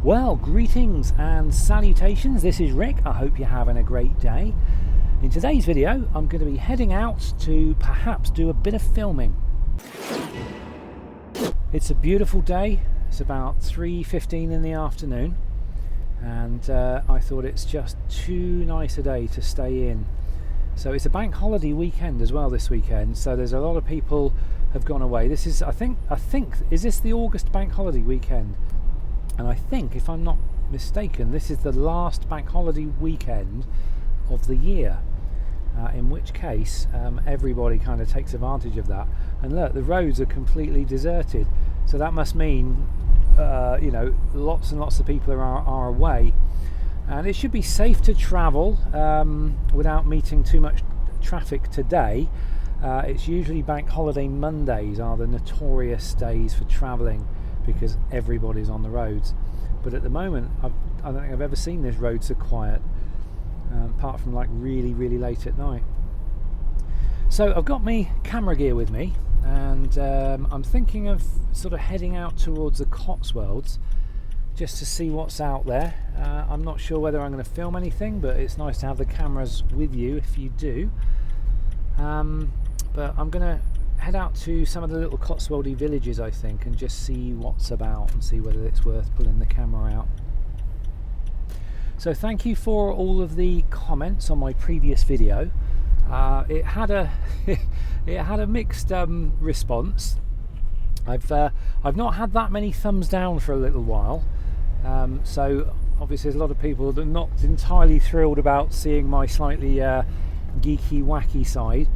Well, greetings and salutations. This is Rick. I hope you're having a great day. In today's video, I'm going to be heading out to perhaps do a bit of filming. It's a beautiful day. It's about 3:15 in the afternoon, and I thought it's just too nice a day to stay in. So it's a bank holiday weekend as well this weekend. So there's a lot of people have gone away. This is, I think, is this the August bank holiday weekend? And I think, if I'm not mistaken, this is the last bank holiday weekend of the year, in which case everybody kind of takes advantage of that. And look, the roads are completely deserted, so that must mean you know, lots and lots of people are away, and it should be safe to travel without meeting too much traffic today. It's usually bank holiday Mondays are the notorious days for travelling, because everybody's on the roads. But at the moment, I don't think I've ever seen this road so quiet, apart from like really late at night. So I've got my camera gear with me, and I'm thinking of sort of heading out towards the Cotswolds just to see what's out there. I'm not sure whether I'm going to film anything, but it's nice to have the cameras with you if you do. But I'm going to head out to some of the little Cotswoldy villages, I think, and just see what's about and see whether it's worth pulling the camera out. So thank you for all of the comments on my previous video. It had a it had a mixed response. I've not had that many thumbs down for a little while, so obviously there's a lot of people that are not entirely thrilled about seeing my slightly geeky wacky side.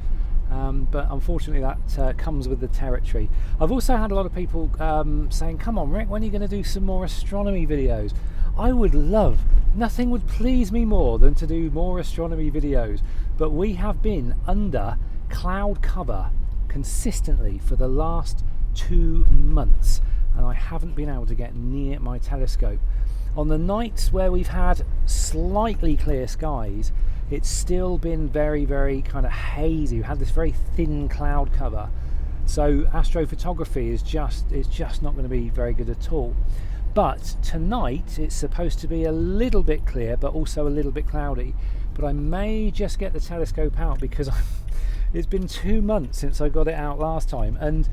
But unfortunately that comes with the territory. I've also had a lot of people saying, come on Rick, when are you going to do some more astronomy videos? I would love, nothing would please me more than to do more astronomy videos, but we have been under cloud cover consistently for the last 2 months, and I haven't been able to get near my telescope. On the nights where we've had slightly clear skies, it's still been very kind of hazy. We had this very thin cloud cover, so astrophotography is just not going to be very good at all. But tonight it's supposed to be a little bit clear, but also a little bit cloudy. But I may just get the telescope out, because it's been 2 months since I got it out last time, and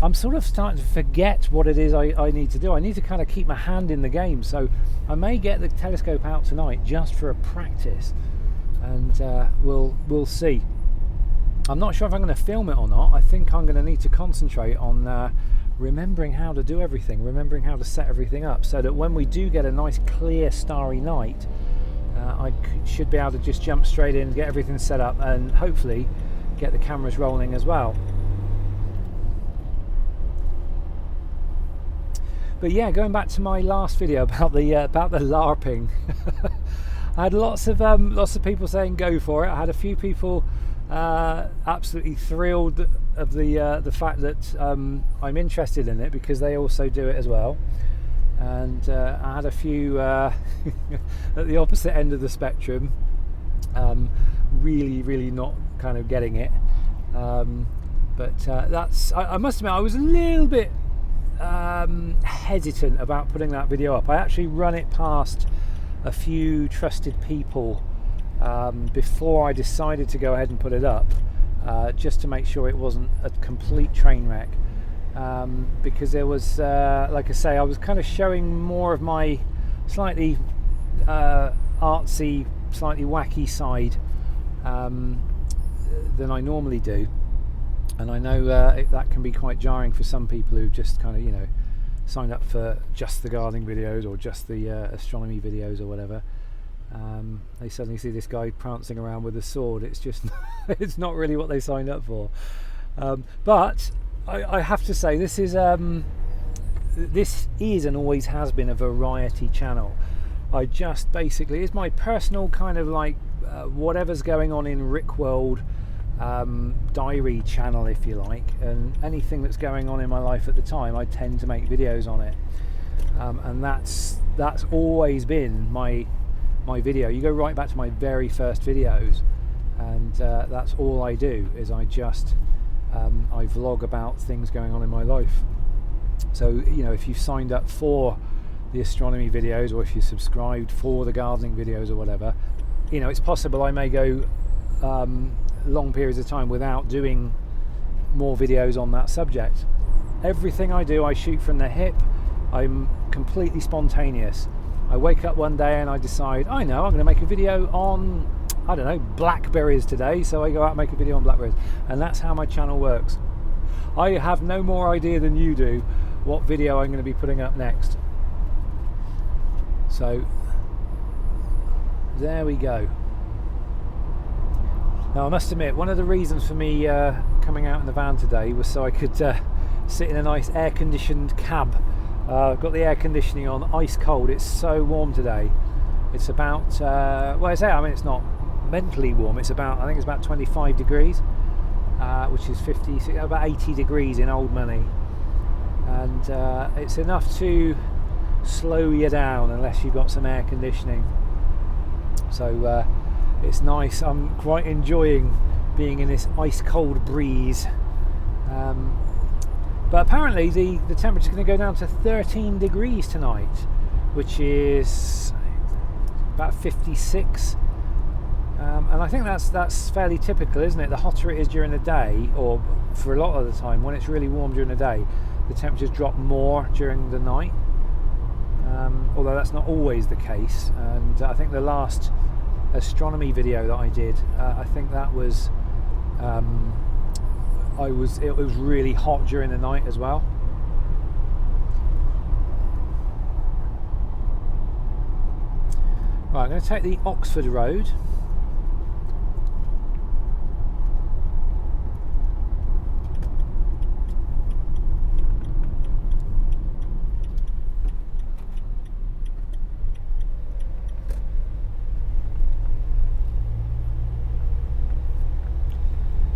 I'm sort of starting to forget what it is I need to do. I need to kind of keep my hand in the game, so I may get the telescope out tonight just for a practice, and we'll see. I'm not sure if I'm going to film it or not. I think I'm going to need to concentrate on remembering how to do everything, remembering how to set everything up, so that when we do get a nice clear starry night, I should be able to just jump straight in, get everything set up, and hopefully get the cameras rolling as well. But yeah, going back to my last video about the LARPing, I had lots of people saying go for it. I had a few people absolutely thrilled of the fact that I'm interested in it, because they also do it as well. And I had a few at the opposite end of the spectrum, really not kind of getting it. But that's, I must admit, I was a little bit hesitant about putting that video up. I actually run it past a few trusted people before I decided to go ahead and put it up, just to make sure it wasn't a complete train wreck, because there was like I say, I was kind of showing more of my slightly artsy, slightly wacky side than I normally do. And I know that can be quite jarring for some people who've just kind of, you know, signed up for just the gardening videos or just the astronomy videos or whatever. They suddenly see this guy prancing around with a sword. It's just it's not really what they signed up for. But I have to say, this is and always has been a variety channel. I just basically, it's my personal kind of like whatever's going on in Rick World diary channel, if you like, and anything that's going on in my life at the time, I tend to make videos on it, and that's always been my video. You go right back to my very first videos, and that's all I do, is I vlog about things going on in my life. So, you know, if you've signed up for the astronomy videos, or if you subscribed for the gardening videos or whatever, you know, it's possible I may go long periods of time without doing more videos on that subject. Everything I do, I shoot from the hip. I'm completely spontaneous. I wake up one day and I decide, I know, I'm going to make a video on, I don't know, blackberries today, so I go out and make a video on blackberries, and that's how my channel works. I have no more idea than you do what video I'm going to be putting up next. So there we go. Now I must admit, one of the reasons for me coming out in the van today was so I could sit in a nice air-conditioned cab. I've got the air conditioning on, ice cold. It's so warm today. It's about well, I mean, it's not mentally warm. It's about, I think it's about 25 degrees, which is about 80 degrees in old money, and it's enough to slow you down unless you've got some air conditioning. So it's nice. I'm quite enjoying being in this ice cold breeze. But apparently the temperature is going to go down to 13 degrees tonight, which is about 56. And I think that's fairly typical, isn't it? The hotter it is during the day, or for a lot of the time, when it's really warm during the day, the temperatures drop more during the night. Although that's not always the case. And I think the last astronomy video that I did, I think that was it was really hot during the night as well. Right, I'm going to take the Oxford Road.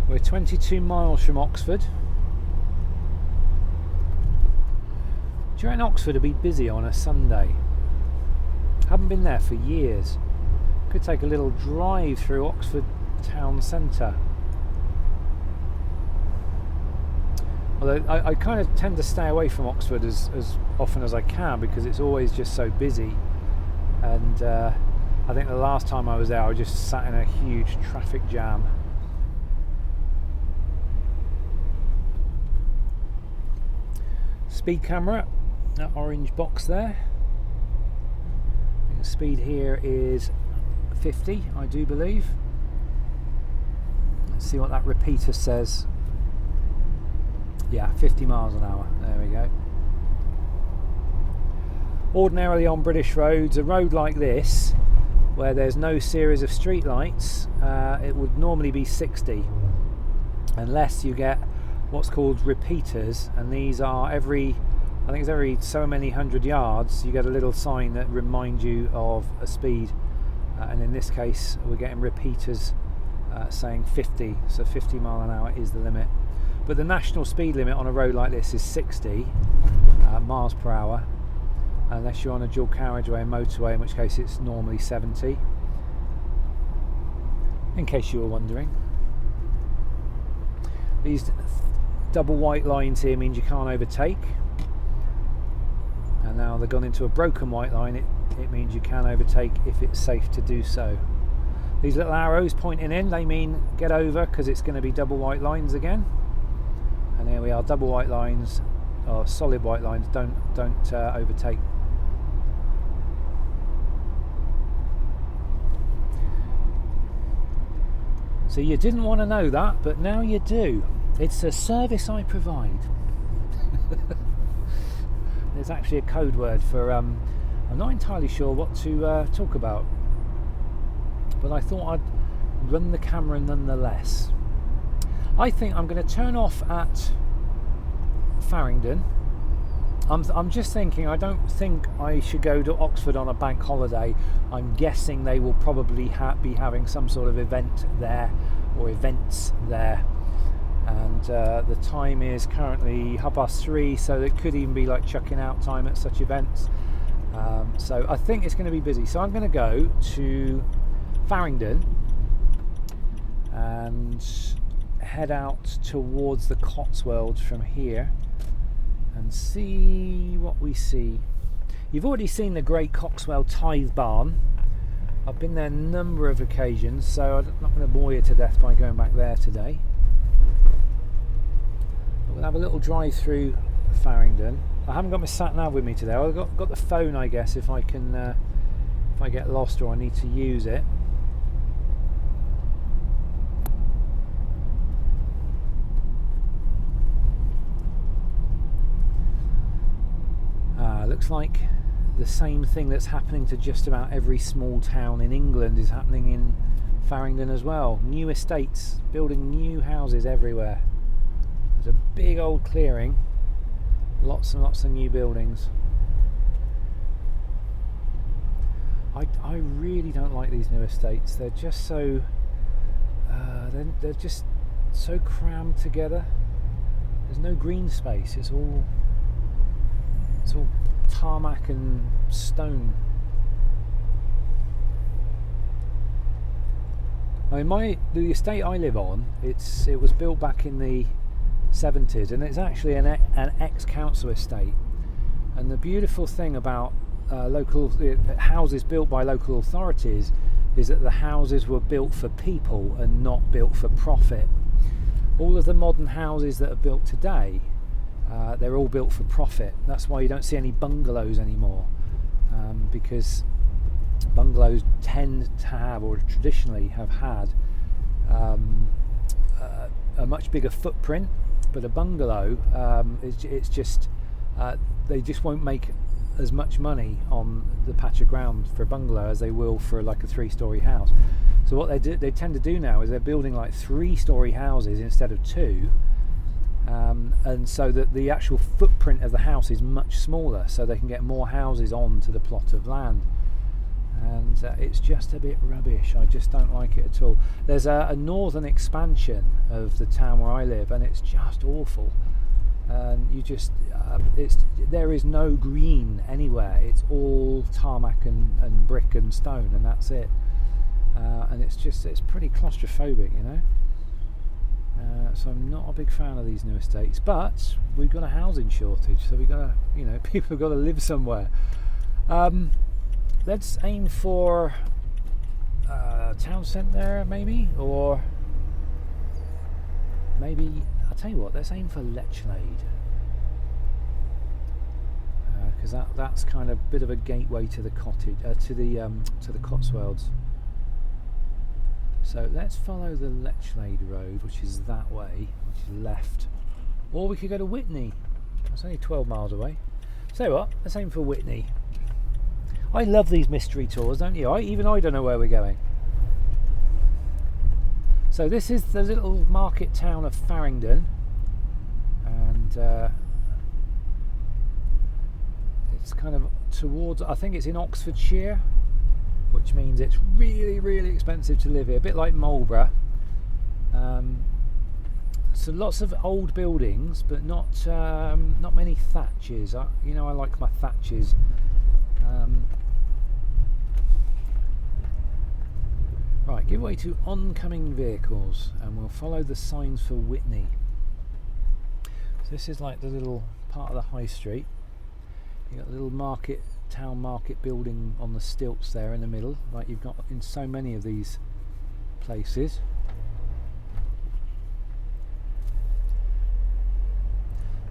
We're 22 miles from Oxford. Do you reckon Oxford will be busy on a Sunday? Haven't been there for years. Could take a little drive through Oxford town centre. Although I kind of tend to stay away from Oxford as often as I can, because it's always just so busy. And I think the last time I was there, I just sat in a huge traffic jam. Speed camera, that orange box there. The speed here is 50, I do believe. Let's see what that repeater says. Yeah, 50 miles an hour. There we go. Ordinarily on British roads, a road like this, where there's no series of street lights, it would normally be 60, unless you get what's called repeaters, and these are I think it's every so many 100 yards you get a little sign that reminds you of a speed, and in this case we're getting repeaters saying 50, so 50 mile an hour is the limit. But the national speed limit on a road like this is 60 miles per hour, unless you're on a dual carriageway and motorway, in which case it's normally 70, in case you were wondering. These double white lines here means you can't overtake, and now they've gone into a broken white line. It means you can overtake if it's safe to do so. These little arrows pointing in, they mean get over, because it's going to be double white lines again. And here we are, double white lines, or solid white lines, don't overtake. So you didn't want to know that, but now you do. It's a service I provide. There's actually a code word for, I'm not entirely sure what to talk about, but I thought I'd run the camera nonetheless. I think I'm going to turn off at Farringdon. I'm just thinking, I don't think I should go to Oxford on a bank holiday. I'm guessing they will probably be having some sort of event there, or events there. And the time is currently 3:30, so it could even be like chucking out time at such events. So I think it's going to be busy. So I'm going to go to Farringdon and head out towards the Cotswolds from here and see what we see. You've already seen the Great Coxwell Tithe Barn. I've been there a number of occasions, so I'm not going to bore you to death by going back there today. But we'll have a little drive through Farringdon. I haven't got my sat nav with me today. I've got the phone, I guess, if I can, if I get lost or I need to use it. Looks like the same thing that's happening to just about every small town in England is happening in Farringdon as well. New estates, building new houses everywhere. There's a big old clearing, lots and lots of new buildings. I really don't like these new estates. They're just so they're just so crammed together. There's no green space. It's all tarmac and stone. I mean, the estate I live on, it was built back in the 70s, and it's actually an ex-council estate. And the beautiful thing about local houses built by local authorities is that the houses were built for people and not built for profit. All of the modern houses that are built today, they're all built for profit. That's why you don't see any bungalows anymore, because bungalows tend to have, or traditionally have had, a much bigger footprint. But a bungalow, it's just they just won't make as much money on the patch of ground for a bungalow as they will for like a 3-story house. So what they tend to do now is they're building like 3-story houses instead of 2. And so that the actual footprint of the house is much smaller, so they can get more houses onto the plot of land. And it's just a bit rubbish. I just don't like it at all. There's a northern expansion of the town where I live, and it's just awful. And you just there is no green anywhere. It's all tarmac and brick and stone, and that's it. And it's pretty claustrophobic, you know. So I'm not a big fan of these new estates, but we've got a housing shortage, so people have got to live somewhere. Let's aim for town centre, maybe, or maybe I'll tell you what. Let's aim for Lechlade, because that's kind of a bit of a gateway to the to the Cotswolds. So let's follow the Lechlade road, which is that way, which is left. Or we could go to Witney. That's only 12 miles away. So what? Let's aim for Witney. I love these mystery tours, don't you? Even I don't know where we're going. So this is the little market town of Farringdon. And it's kind of towards, I think it's in Oxfordshire, which means it's really, really expensive to live here, a bit like Marlborough. So lots of old buildings, but not many thatches. I like my thatches. Right, give way to oncoming vehicles, and we'll follow the signs for Witney. So this is like the little part of the high street. You've got a little town market building on the stilts there in the middle, like you've got in so many of these places.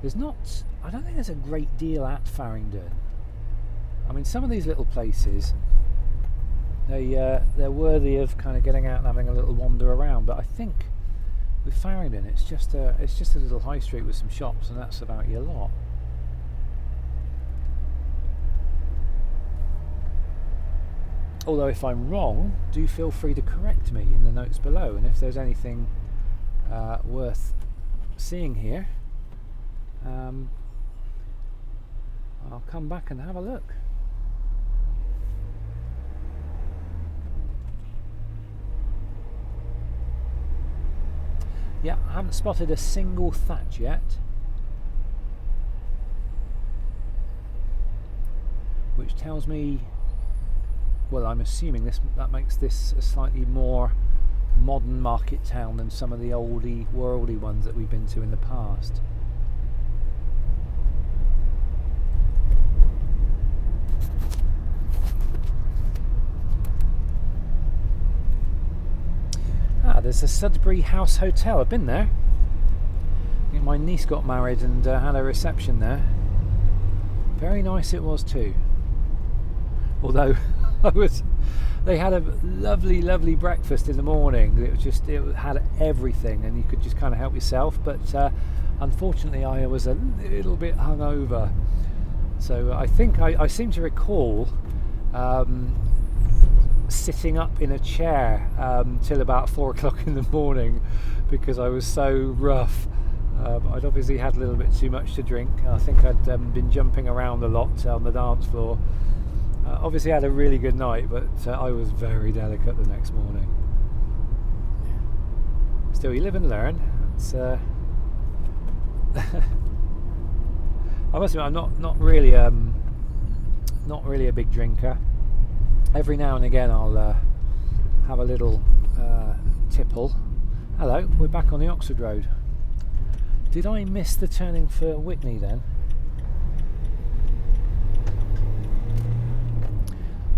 I don't think there's a great deal at Farringdon. I mean, some of these little places, they're worthy of kind of getting out and having a little wander around, but I think with Farringdon it's just a little high street with some shops, and that's about your lot. Although if I'm wrong, do feel free to correct me in the notes below, and if there's anything worth seeing here, I'll come back and have a look. Yeah, I haven't spotted a single thatch yet, which tells me, well, I'm assuming that makes this a slightly more modern market town than some of the oldie, worldy ones that we've been to in the past. there's the Sudbury House Hotel. I've been there. I think my niece got married and had a reception there. Very nice it was too. Although they had a lovely breakfast in the morning. It had everything, and you could just kind of help yourself. But unfortunately, I was a little bit hungover. So I think I seem to recall sitting up in a chair till about 4 o'clock in the morning because I was so rough. I'd obviously had a little bit too much to drink. I think I'd been jumping around a lot on the dance floor. Obviously had a really good night, but I was very delicate the next morning. Still, you live and learn. It's, I must admit, I'm not really a big drinker. Every now and again I'll have a little tipple. Hello, we're back on the Oxford Road. Did I miss the turning for Whitney then?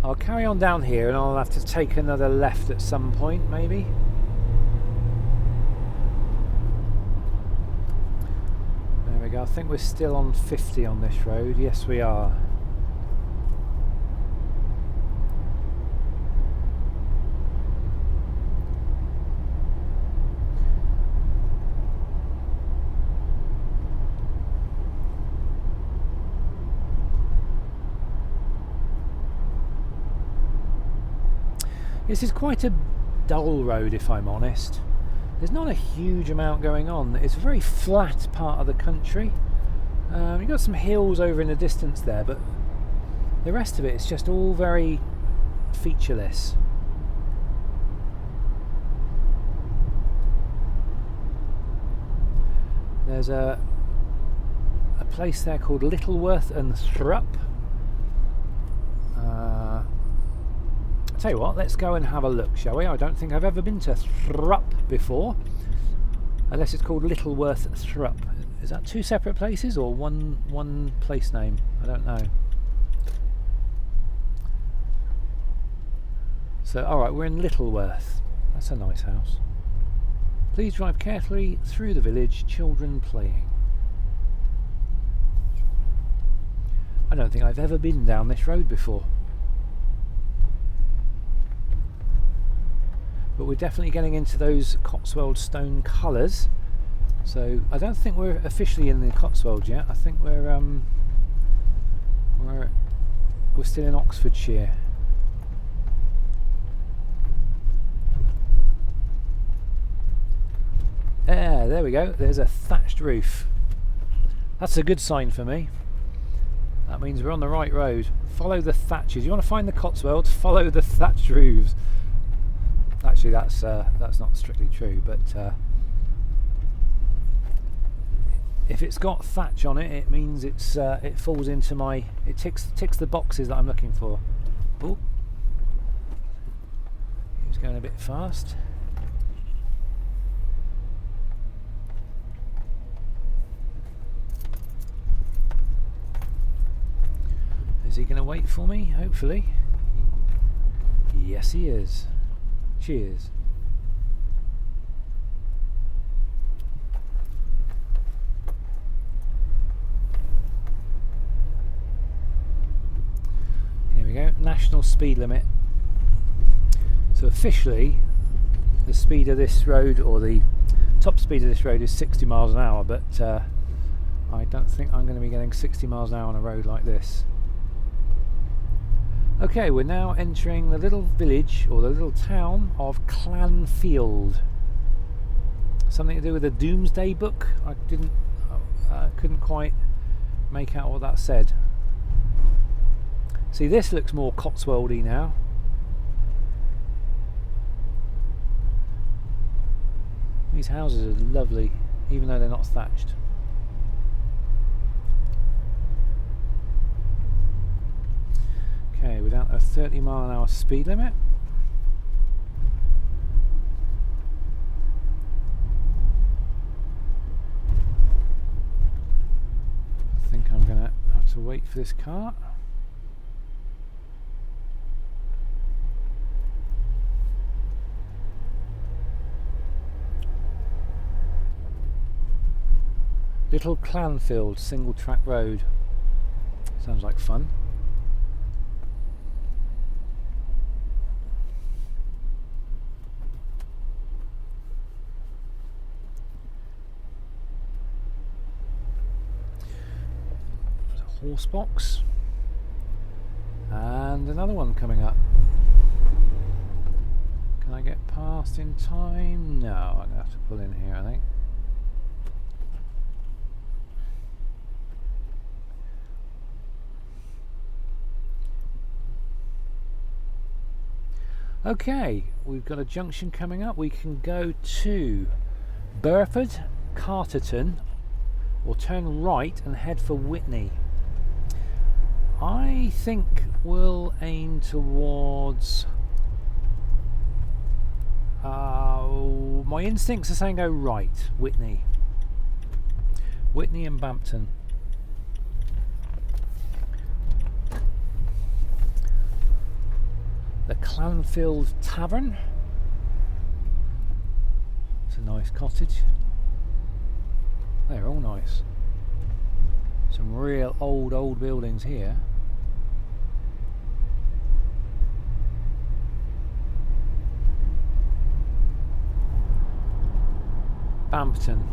I'll carry on down here and I'll have to take another left at some point, maybe. There we go. I think we're still on 50 on this road. Yes, we are. This is quite a dull road, if I'm honest. There's not a huge amount going on. It's a very flat part of the country. You've got some hills over in the distance there, but the rest of it is just all very featureless. There's a place there called Littleworth and Thrupp. Tell you what, let's go and have a look, shall we? I don't think I've ever been to Thrupp before, unless it's called Littleworth Thrupp. Is that two separate places or one place name? I don't know. So, alright, we're in Littleworth. That's a nice house. Please drive carefully through the village, children playing. I don't think I've ever been down this road before. But we're definitely getting into those Cotswold stone colours. So I don't think we're officially in the Cotswolds yet. I think we're still in Oxfordshire. There we go. There's a thatched roof. That's a good sign for me. That means we're on the right road. Follow the thatches. You want to find the Cotswolds? Follow the thatched roofs. Actually, that's not strictly true, but if it's got thatch on it, it means it falls into my. It ticks the boxes that I'm looking for. Oh, he was going a bit fast. Is he going to wait for me? Hopefully. Yes, he is. Cheers. Here we go, national speed limit. So officially the speed of this road, or the top speed of this road, is 60 miles an hour, but I don't think I'm going to be getting 60 miles an hour on a road like this. Okay, we're now entering the little village, or the little town of Clanfield. Something to do with a Doomsday Book. I couldn't quite make out what that said. See, this looks more Cotswoldy now. These houses are lovely, even though they're not thatched. Okay, we're down to a 30-mile-an-hour speed limit. I think I'm going to have to wait for this car. Little Clanfield single track road. Sounds like fun. There's a horse box. And another one coming up. Can I get past in time? No, I'm going to have to pull in here, I think. Okay, we've got a junction coming up. We can go to Burford, Carterton, or turn right and head for Witney. I think we'll aim towards... my instincts are saying go right, Witney. Witney and Bampton. The Clanfield Tavern. It's a nice cottage. They're all nice. Some real old buildings here. Bampton.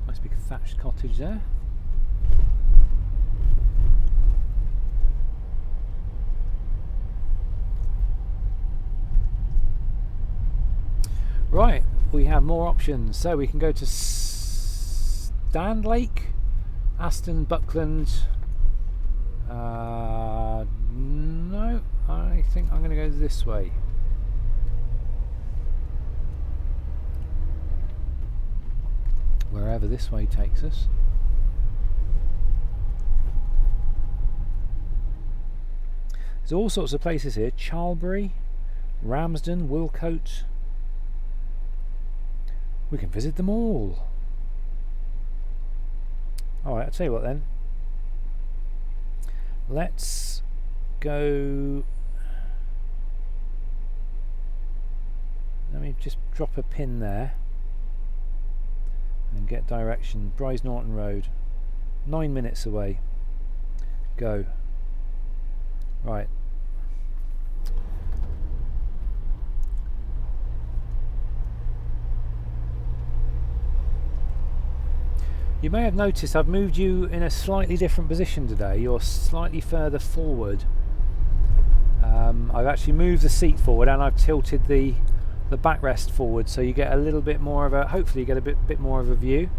Nice big thatched cottage there. Right, we have more options. So we can go to Standlake, Aston, Buckland. No, I think I'm going to go this way. Wherever this way takes us. There's all sorts of places here. Charlbury, Ramsden, Wilcote. We can visit them all. Alright, I'll tell you what then. Let's go... Let me just drop a pin there and get direction. Brize Norton Road, 9 minutes away. Go. Right. You may have noticed I've moved you in a slightly different position today. You're slightly further forward. I've actually moved the seat forward and I've tilted the backrest forward, so you get a little bit more of a, hopefully you get a bit more of a view.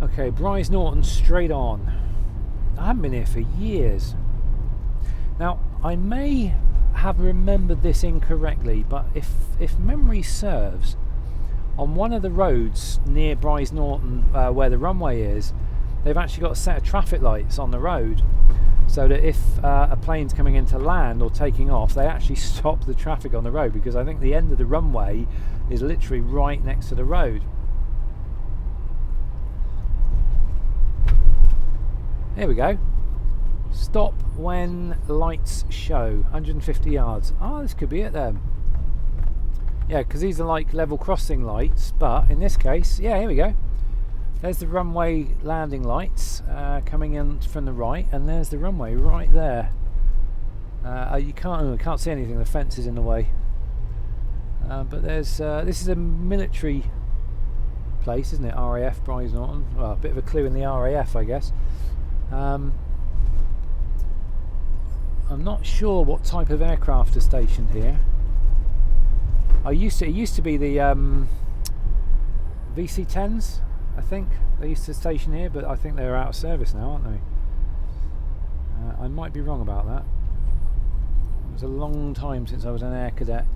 Okay, Brize Norton straight on. I haven't been here for years. Now, I may have remembered this incorrectly, but if memory serves, on one of the roads near Brize Norton, where the runway is, they've actually got a set of traffic lights on the road, so that if a plane's coming into land or taking off, they actually stop the traffic on the road, because I think the end of the runway is literally right next to the road. Here we go. Stop when lights show. 150 yards. Oh, this could be it then. Yeah, because these are like level crossing lights, but in this case, yeah, here we go. There's the runway landing lights coming in from the right, and there's the runway right there. You can't see anything. The fence is in the way. But there's this is a military place, isn't it? RAF Brize Norton. Well, a bit of a clue in the RAF, I guess. I'm not sure what type of aircraft are stationed here. It used to be the VC-10s, I think. They used to station here, but I think they're out of service now, aren't they? I might be wrong about that. It was a long time since I was an air cadet.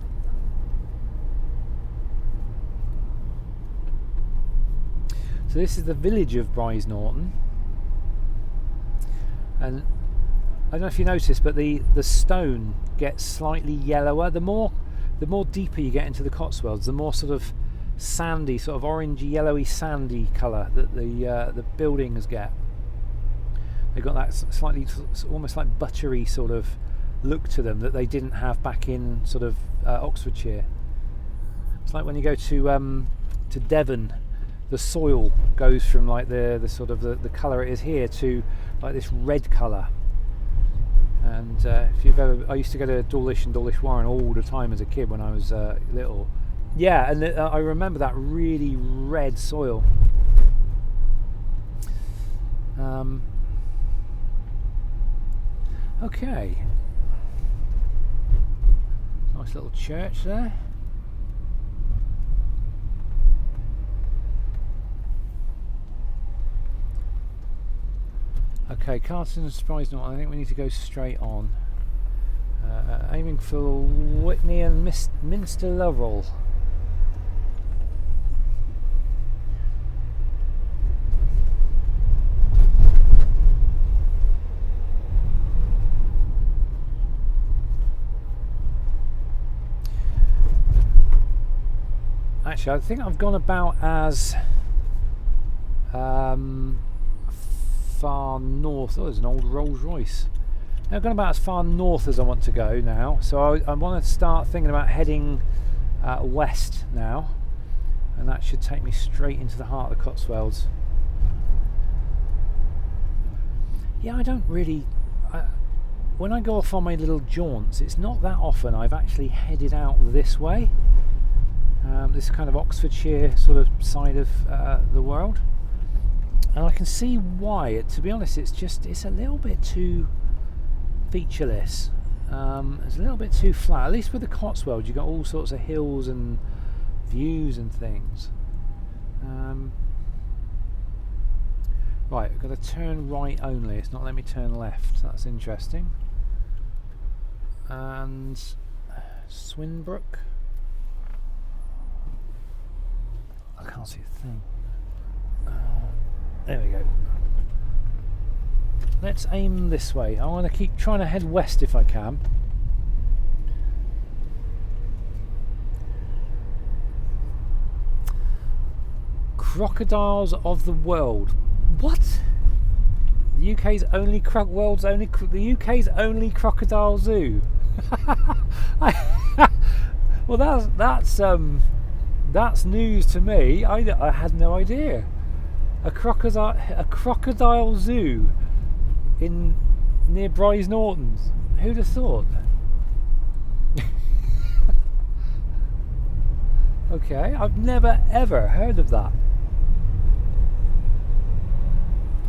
So this is the village of Brize Norton. And I don't know if you noticed, but the stone gets slightly yellower. The more the more deeper you get into the Cotswolds, the more sort of sandy, sort of orangey, yellowy, sandy colour that the buildings get. They've got that slightly, almost like buttery sort of look to them that they didn't have back in sort of Oxfordshire. It's like when you go to Devon, the soil goes from like the sort of the colour it is here to like this red colour. And if you've ever, I used to go to Dawlish and Dawlish Warren all the time as a kid when I was little. Yeah, and I remember that really red soil. Okay. Nice little church there. Okay, Farringdon and Brize Norton. I think we need to go straight on. Aiming for Whitney and Minster Lovell. Actually, I think I've gone about as far north. Oh, there's an old Rolls Royce. I've gone about as far north as I want to go now, so I want to start thinking about heading west now, and that should take me straight into the heart of the Cotswolds. Yeah, I don't really... when I go off on my little jaunts, it's not that often I've actually headed out this way. This kind of Oxfordshire sort of side of the world, and I can see why. To be honest, it's a little bit too featureless. It's a little bit too flat. At least with the Cotswolds, you've got all sorts of hills and views and things. Right, I've got to turn right only. It's not letting me turn left. That's interesting. And Swinbrook. I can't see a thing. There we go. Let's aim this way. I want to keep trying to head west if I can. Crocodiles of the world. What? The UK's only the UK's only crocodile zoo. Well, that's news to me. I had no idea. A crocodile zoo near Brize Norton. Who'd have thought? Okay, I've never ever heard of that.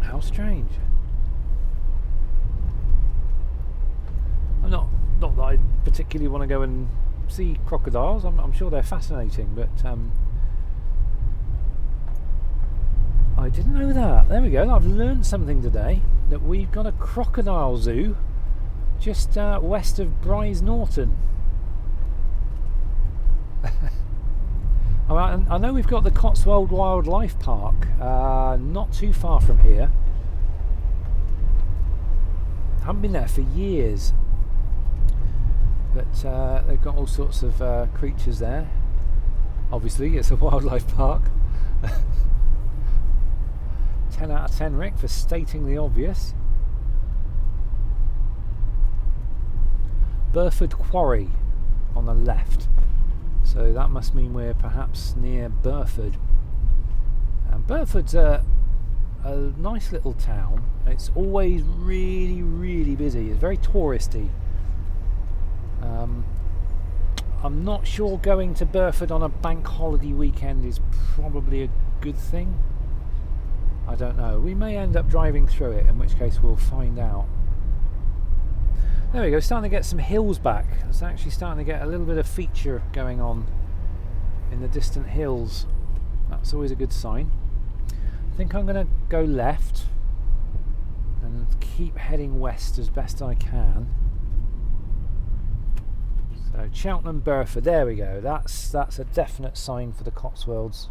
How strange. Not that I particularly want to go and see crocodiles. I'm sure they're fascinating, but I didn't know that. There we go. I've learned something today, that we've got a crocodile zoo just west of Brize Norton. I know we've got the Cotswold Wildlife Park not too far from here. I haven't been there for years, but they've got all sorts of creatures there. Obviously, it's a wildlife park. 10 out of 10, Rick, for stating the obvious. Burford Quarry on the left, so that must mean we're perhaps near Burford. And Burford's a nice little town. It's always really, really busy. It's very touristy. I'm not sure going to Burford on a bank holiday weekend is probably a good thing. I don't know. We may end up driving through it, in which case we'll find out. There we go, starting to get some hills back. It's actually starting to get a little bit of feature going on in the distant hills. That's always a good sign. I think I'm going to go left and keep heading west as best I can. So Cheltenham, Burford, there we go. That's a definite sign for the Cotswolds.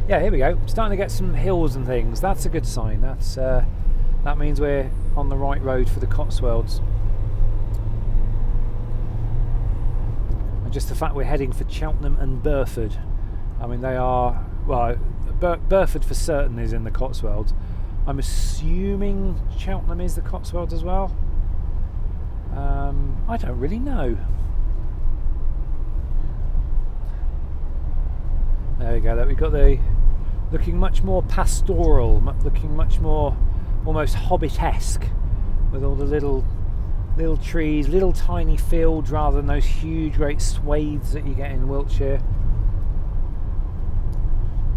Yeah, here we go. Starting to get some hills and things. That's a good sign. That means we're on the right road for the Cotswolds. And just the fact we're heading for Cheltenham and Burford. I mean, they are, well, Burford for certain is in the Cotswolds. I'm assuming Cheltenham is the Cotswolds as well. I don't really know. There we go. We've got the looking much more pastoral, looking much more almost hobbit-esque, with all the little trees, little tiny fields rather than those huge great swathes that you get in Wiltshire.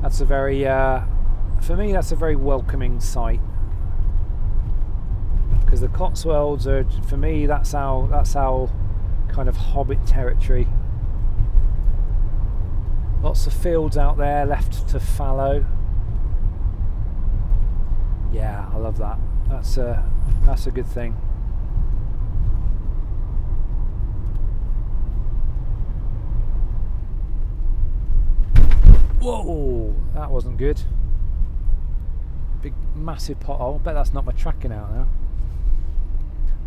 That's a very, for me, that's a very welcoming sight. Because the Cotswolds are, for me, that's our kind of hobbit territory. Lots of fields out there left to fallow. Yeah, I love that. That's a good thing. Whoa, that wasn't good. Big, massive pothole. Bet that's not my tracking out now.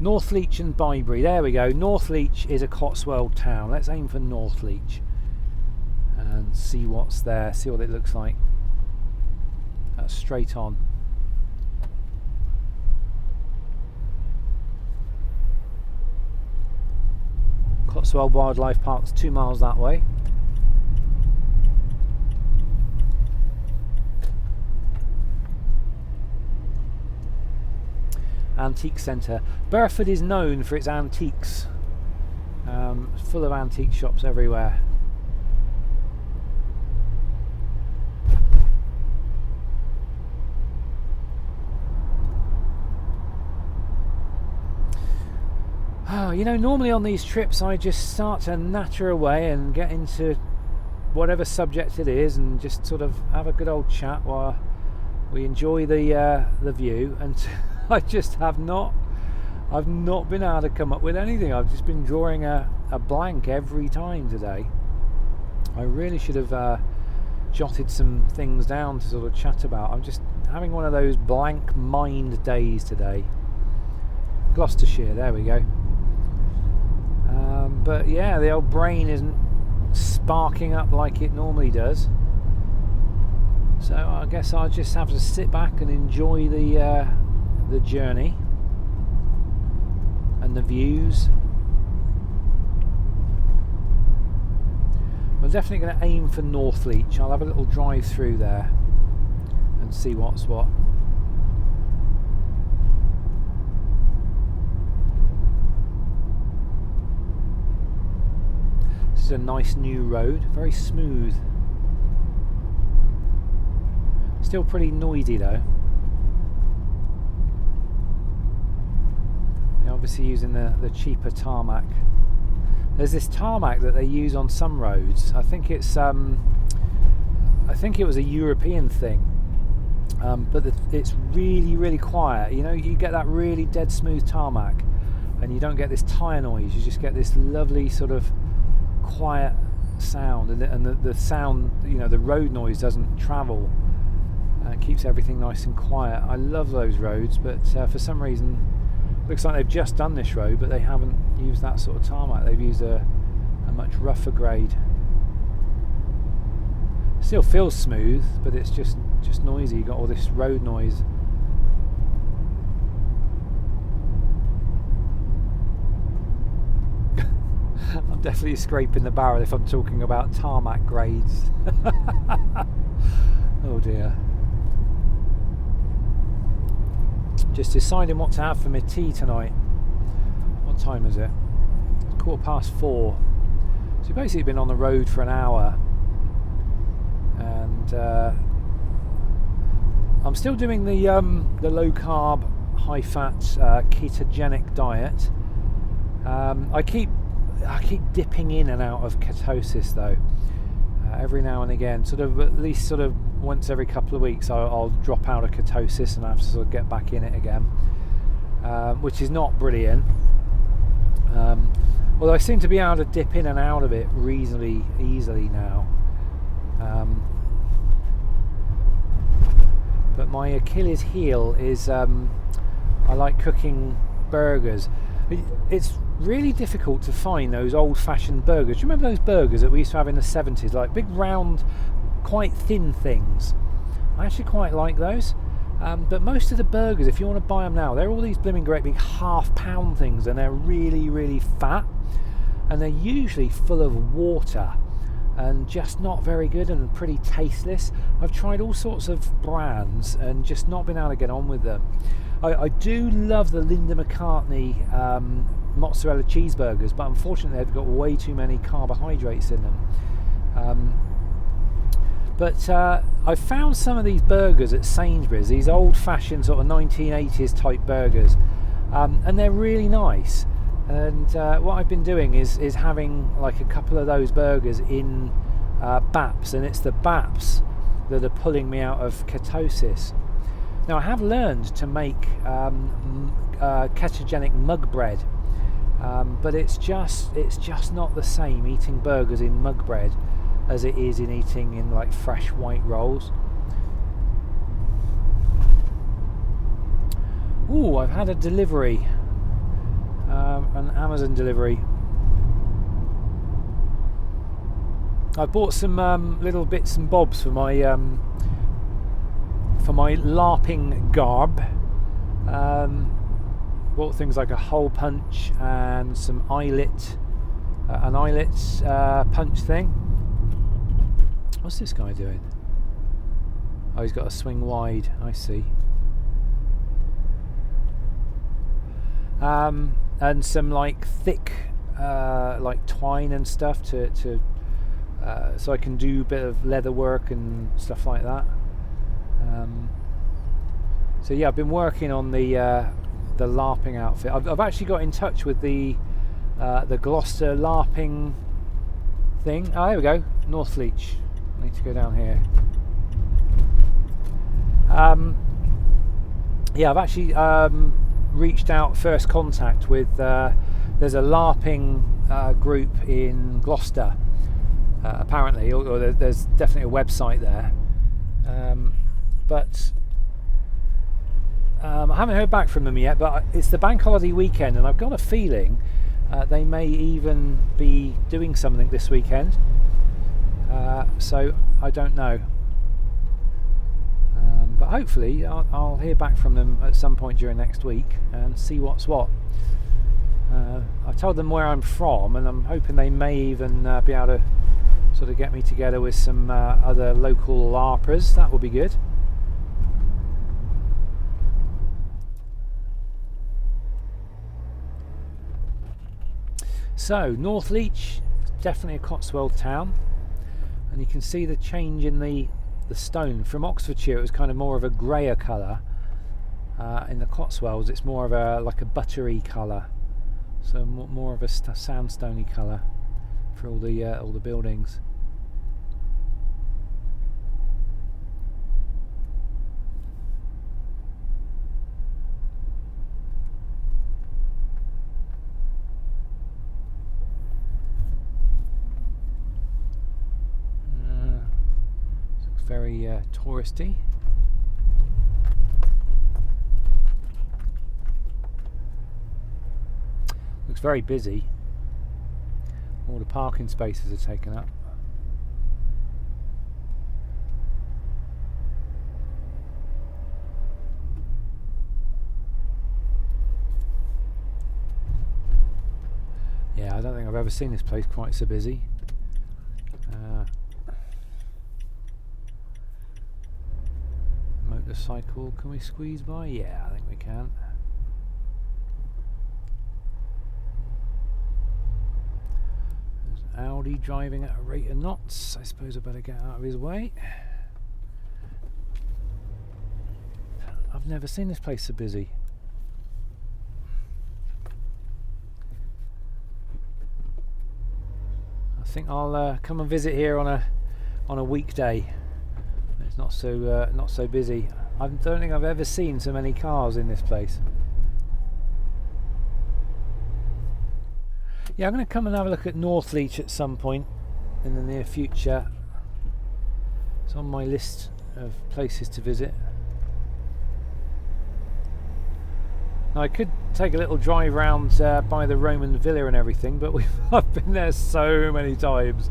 Northleach and Bybury. There we go. Northleach is a Cotswold town. Let's aim for Northleach and see what's there. See what it looks like. That's straight on. Cotswold Wildlife Park's 2 miles that way. Antique Centre. Burford is known for its antiques. Full of antique shops everywhere. Oh, you know, normally on these trips I just start to natter away and get into whatever subject it is and just sort of have a good old chat while we enjoy the view, and I've not been able to come up with anything. I've just been drawing a blank every time today. I really should have jotted some things down to sort of chat about. I'm just having one of those blank mind days today. Gloucestershire, there we go. But yeah, the old brain isn't sparking up like it normally does. So I guess I'll just have to sit back and enjoy the journey and the views. I'm definitely going to aim for Northleach. I'll have a little drive through there and see what's what. This is a nice new road, very smooth. Still pretty noisy though. They're obviously using the cheaper tarmac. There's this tarmac that they use on some roads. I think it's I think it was a European thing, but it's really quiet. You know, you get that really dead smooth tarmac, and you don't get this tyre noise. You just get this lovely sort of quiet sound, and the sound, you know, the road noise doesn't travel. It keeps everything nice and quiet. I love those roads, but for some reason, looks like they've just done this road, but they haven't used that sort of tarmac. They've used a much rougher grade. Still feels smooth, but it's just noisy. You got all this road noise. I'm definitely scraping the barrel if I'm talking about tarmac grades. Oh dear. Just deciding what to have for my tea tonight. What time is it? It's 4:15. So we've basically been on the road for an hour, and I'm still doing the low carb, high fat, ketogenic diet. I keep dipping in and out of ketosis though. Every now and again, sort of at least sort of once every couple of weeks, I'll drop out of ketosis and I have to sort of get back in it again, which is not brilliant. Although I seem to be able to dip in and out of it reasonably easily now. But my Achilles heel is I like cooking burgers. It's really difficult to find those old-fashioned burgers. Do you remember those burgers that we used to have in the 70s, like big round, quite thin things? I actually quite like those. But most of the burgers, if you want to buy them now, they're all these blooming great big half-pound things, and they're really, really fat, and they're usually full of water and just not very good and pretty tasteless. I've tried all sorts of brands and just not been able to get on with them. I do love the Linda McCartney mozzarella cheeseburgers, but unfortunately they've got way too many carbohydrates in them. But I found some of these burgers at Sainsbury's, these old-fashioned sort of 1980s type burgers, and they're really nice. And what I've been doing is having like a couple of those burgers in BAPs, and it's the BAPs that are pulling me out of ketosis. Now I have learned to make ketogenic mug bread, but it's just not the same eating burgers in mug bread as it is in eating in like fresh white rolls. Ooh, I've had a delivery, an Amazon delivery. I bought some little bits and bobs for my LARPing garb. Bought things like a hole punch and some eyelet, an eyelet punch thing. What's this guy doing? Oh, he's got a swing wide, I see. And some like thick like twine and stuff to so I can do a bit of leather work and stuff like that. So yeah, I've been working on the LARPing outfit. I've actually got in touch with the Gloucester LARPing thing. Oh, there we go, Northleach. I need to go down here. Yeah, I've actually reached out, first contact with there's a LARPing group in Gloucester, apparently, or there's definitely a website there, but I haven't heard back from them yet. But it's the bank holiday weekend, and I've got a feeling they may even be doing something this weekend, so I don't know. But hopefully I'll hear back from them at some point during next week and see what's what. I told them where I'm from, and I'm hoping they may even be able to sort of get me together with some other local LARPers. That would be good. So Northleach is definitely a Cotswold town, and you can see the change in the stone. From Oxfordshire it was kind of more of a greyer colour. In the Cotswolds it's more of a like a buttery colour, so more of a sandstony colour for all the buildings. Very touristy. Looks very busy. All the parking spaces are taken up. Yeah, I don't think I've ever seen this place quite so busy. Motorcycle, can we squeeze by? Yeah, I think we can. There's an Audi driving at a rate of knots. I suppose I better get out of his way. I've never seen this place so busy. I think I'll come and visit here on a weekday. It's not so busy. I don't think I've ever seen so many cars in this place. Yeah, I'm going to come and have a look at Northleach at some point in the near future. It's on my list of places to visit. Now, I could take a little drive round by the Roman villa and everything, but I've been there so many times.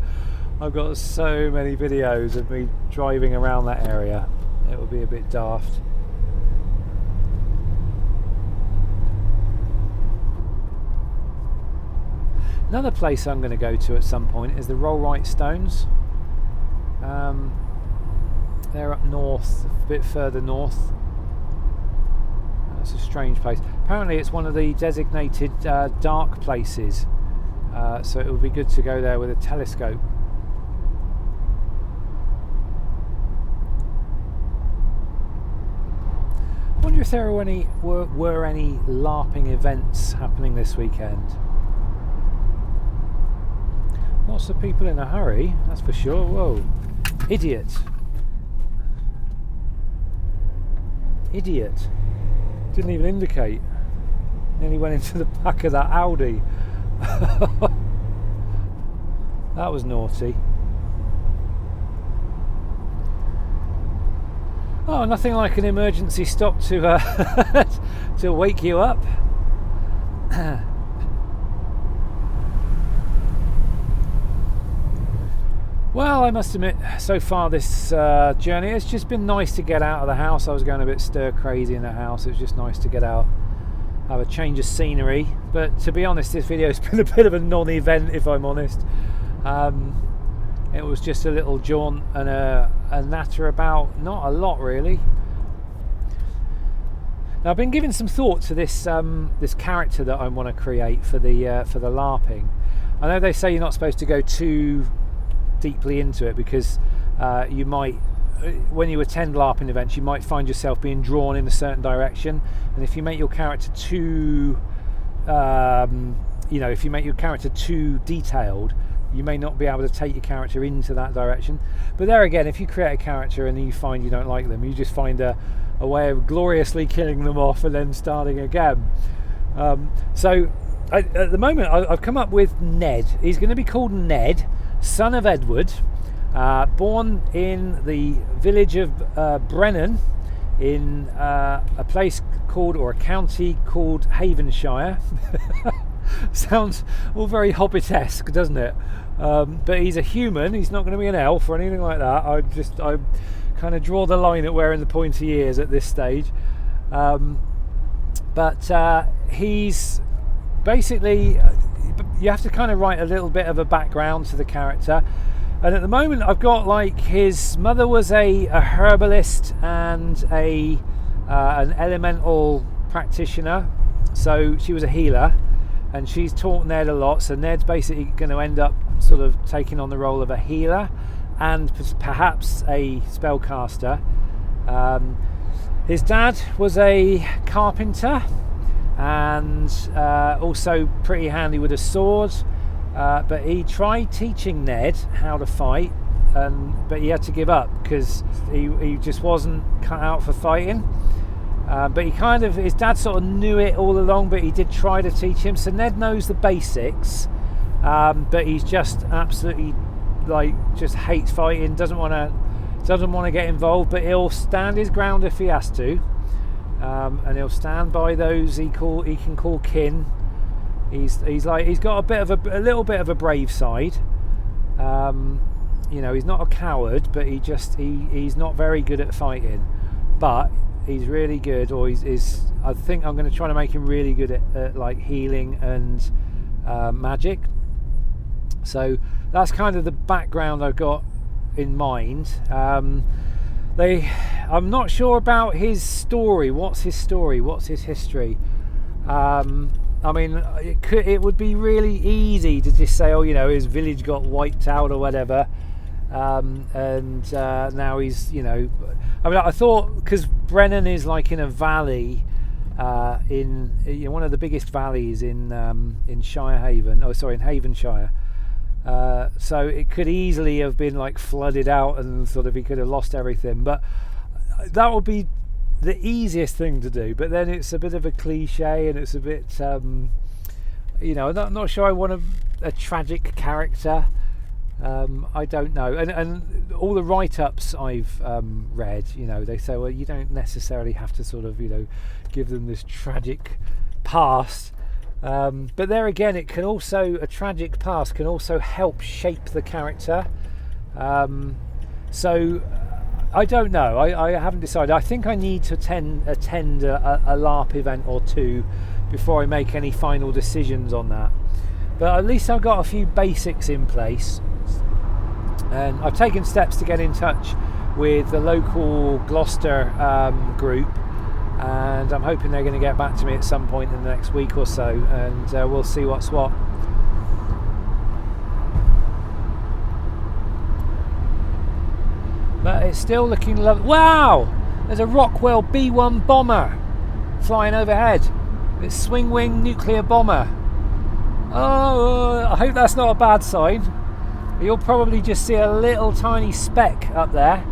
I've got so many videos of me driving around that area. It would be a bit daft. Another place I'm going to go to at some point is the Rollright Stones. They're up north, a bit further north. It's a strange place. Apparently it's one of the designated dark places, so it would be good to go there with a telescope. I wonder if there were any LARPing events happening this weekend. Lots of people in a hurry, that's for sure. Whoa, idiot. Idiot. Didn't even indicate. Nearly went into the back of that Audi. That was naughty. Oh, nothing like an emergency stop to to wake you up. Well, I must admit, so far this journey, it's just been nice to get out of the house. I was going a bit stir crazy in the house. It was just nice to get out, have a change of scenery. But to be honest, this video's been a bit of a non-event, if I'm honest. It was just a little jaunt and a natter about, not a lot really. Now, I've been giving some thought to this this character that I want to create for the LARPing. I know they say you're not supposed to go too deeply into it because you might, when you attend LARPing events, you might find yourself being drawn in a certain direction, and if you make your character too if you make your character too detailed, you may not be able to take your character into that direction. But there again, if you create a character and you find you don't like them, you just find a way of gloriously killing them off and then starting again. So at the moment I've come up with Ned. He's going to be called Ned, son of Edward, born in the village of Brennan in a place called, or a county called, Havenshire. Sounds all very Hobbit-esque, doesn't it? But he's a human. He's not going to be an elf or anything like that. I kind of draw the line at wearing the pointy ears at this stage. But he's basically, you have to kind of write a little bit of a background to the character. And at the moment I've got, like, his mother was a herbalist and an elemental practitioner, so she was a healer, and she's taught Ned a lot. So Ned's basically going to end up sort of taking on the role of a healer and perhaps a spellcaster. His dad was a carpenter and also pretty handy with a sword, but he tried teaching Ned how to fight, but he had to give up because he just wasn't cut out for fighting. But his dad sort of knew it all along, but he did try to teach him. So Ned knows the basics, but he's just absolutely, just hates fighting, doesn't want to get involved, but he'll stand his ground if he has to, and he'll stand by those he can call kin. He's got a little bit of a brave side. He's not a coward, but he's not very good at fighting, but he's really good, or I think I'm going to try to make him really good at healing and magic. So that's kind of the background I've got in mind. I'm not sure about his story. What's his story? What's his history? It would be really easy to just say, his village got wiped out or whatever, and now he's, I thought, because Brennan is in a valley, in one of the biggest valleys in Shirehaven. Oh, sorry, in Havenshire. So it could easily have been flooded out, and sort of he could have lost everything. But that would be the easiest thing to do. But then it's a bit of a cliche, and it's a bit, I'm not sure I want a tragic character. I don't know, and all the write-ups I've read, you know, they say, well, you don't necessarily have to sort of, you know, give them this tragic past. But there again, it can also, a tragic past can also help shape the character. So I don't know. I haven't decided. I think I need to attend a LARP event or two before I make any final decisions on that. But at least I've got a few basics in place. And I've taken steps to get in touch with the local Gloucester group, and I'm hoping they're going to get back to me at some point in the next week or so, and we'll see what's what. But it's still looking lovely. Wow! There's a Rockwell B-1 bomber flying overhead. It's swing-wing nuclear bomber. Oh, I hope that's not a bad sign. You'll probably just see a little tiny speck up there.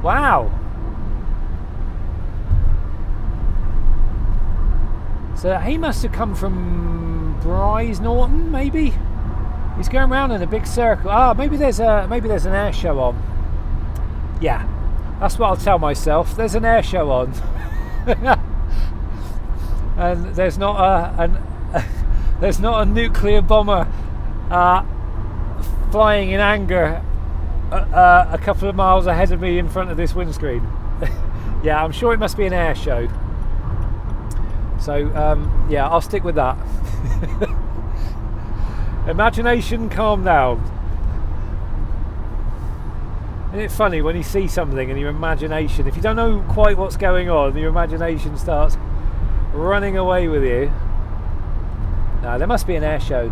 Wow. So he must have come from Brize Norton, maybe. He's going around in a big circle. Ah, maybe there's an air show on. Yeah, that's what I'll tell myself. There's an air show on, and there's not there's not a nuclear bomber flying in anger a couple of miles ahead of me in front of this windscreen. Yeah, I'm sure it must be an air show. So yeah, I'll stick with that. Imagination, calm down. Isn't it funny when you see something and your imagination, if you don't know quite what's going on, your imagination starts running away with you. No, there must be an air show.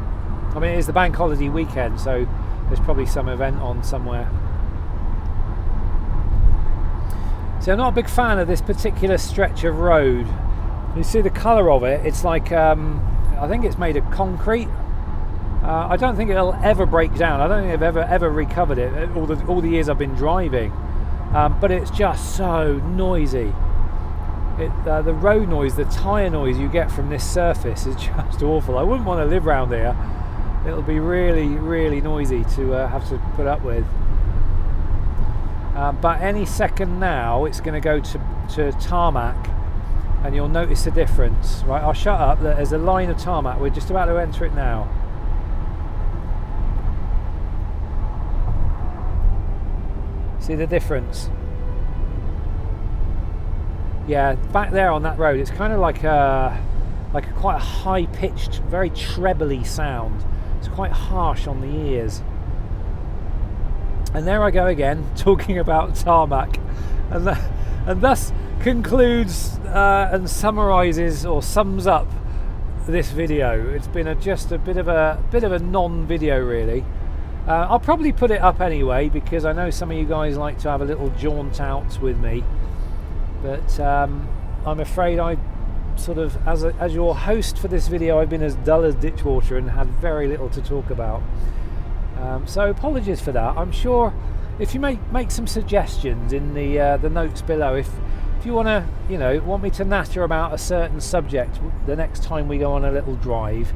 I mean, it is the bank holiday weekend, so there's probably some event on somewhere. See, I'm not a big fan of this particular stretch of road. You see the colour of it, it's like, I think it's made of concrete. I don't think it'll ever break down. I don't think I've ever recovered it all the years I've been driving. But it's just so noisy. The road noise, the tyre noise you get from this surface is just awful. I wouldn't want to live around here. It'll be really, really noisy to have to put up with. But any second now, it's going to go to tarmac, and you'll notice the difference. Right, I'll shut up. There's a line of tarmac. We're just about to enter it now. See the difference? Yeah, back there on that road, it's kind of like a quite a high-pitched, very trebly sound. It's quite harsh on the ears. And there I go again, talking about tarmac, and thus concludes and summarises or sums up this video. It's been just a bit of a non-video, really. I'll probably put it up anyway, because I know some of you guys like to have a little jaunt out with me. But I'm afraid I sort of, as your host for this video, I've been as dull as ditchwater and had very little to talk about. So apologies for that. I'm sure if you make some suggestions in the notes below, if you want to, you know, want me to natter about a certain subject the next time we go on a little drive,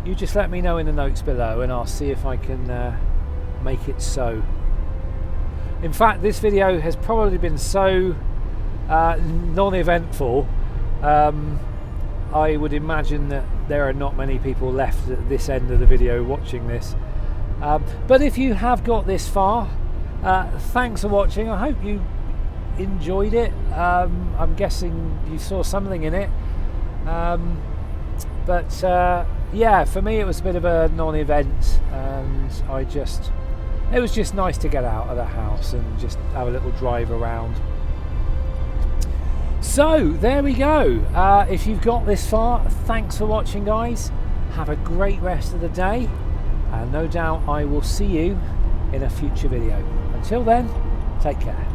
you just let me know in the notes below, and I'll see if I can make it so. In fact, this video has probably been so non-eventful, I would imagine that there are not many people left at this end of the video watching this. But if you have got this far, thanks for watching. I hope you enjoyed it. I'm guessing you saw something in it. But yeah, for me it was a bit of a non-event, and it was just nice to get out of the house and just have a little drive around. So there we go. If you've got this far, thanks for watching, guys. Have a great rest of the day, and no doubt I will see you in a future video. Until then, take care.